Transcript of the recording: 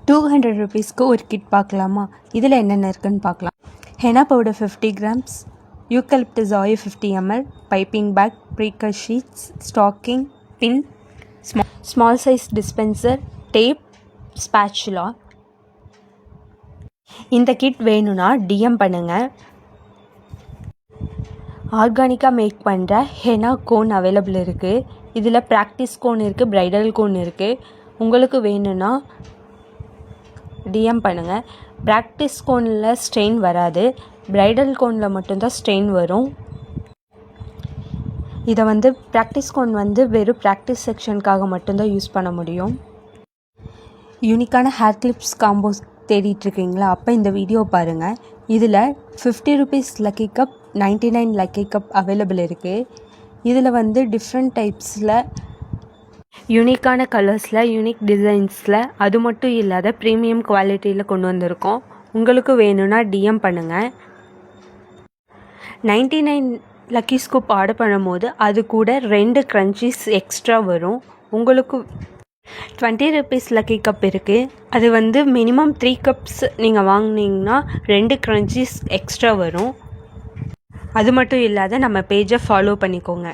200 rupeesக்கு ஒரு கிட் பார்க்கலாமா? இதில் என்னென்ன இருக்குன்னு பார்க்கலாம். Henna powder 50 grams, eucalyptus oil 50 ml, piping bag, breaker sheets, stocking, pin, small size dispenser, tape, spatula. இந்த கிட் வேணும்னா டிஎம் பண்ணுங்கள். ஆர்கானிக்காக மேக் பண்ணுற ஹெனா கோன் அவைலபிள் இருக்குது. இதில் ப்ராக்டிஸ் கோன் இருக்குது, ப்ரைடல் கோன் இருக்குது. உங்களுக்கு வேணும்னா டிஎம் பண்ணுங்கள். ப்ராக்டிஸ் கோனில் ஸ்ட்ரெயின் வராது, ப்ரைடல் கோனில் மட்டும்தான் ஸ்ட்ரெயின் வரும். இதை ப்ராக்டிஸ் கோன் வெறும் ப்ராக்டிஸ் செக்ஷனுக்காக மட்டும்தான் யூஸ் பண்ண முடியும். யூனிக்கான ஹேர் கிளிப்ஸ் காம்போஸ் தேடிட்டுருக்கீங்களா? அப்போ இந்த வீடியோ பாருங்கள். இதில் 50 rupees lucky cup, 99 lucky cup available இருக்குது. இதில் டிஃப்ரெண்ட் டைப்ஸில் யூனிக்கான கலர்ஸில், யூனிக் டிசைன்ஸில், அது மட்டும் இல்லாத ப்ரீமியம் குவாலிட்டியில் கொண்டு வந்திருக்கோம். உங்களுக்கு வேணும்னா டிஎம் பண்ணுங்கள். 99 லக்கி ஸ்கூப் ஆர்டர் பண்ணும்போது அது கூட 2 க்ரன்ச்சீஸ் எக்ஸ்ட்ரா வரும். உங்களுக்கு 20 rupees லக்கி கப் இருக்குது. அது மினிமம் 3 கப்ஸ் நீங்கள் வாங்கினீங்கன்னா 2 க்ரன்ச்சீஸ் எக்ஸ்ட்ரா வரும். அது மட்டும் இல்லாத நம்ம பேஜை ஃபாலோ பண்ணிக்கோங்க.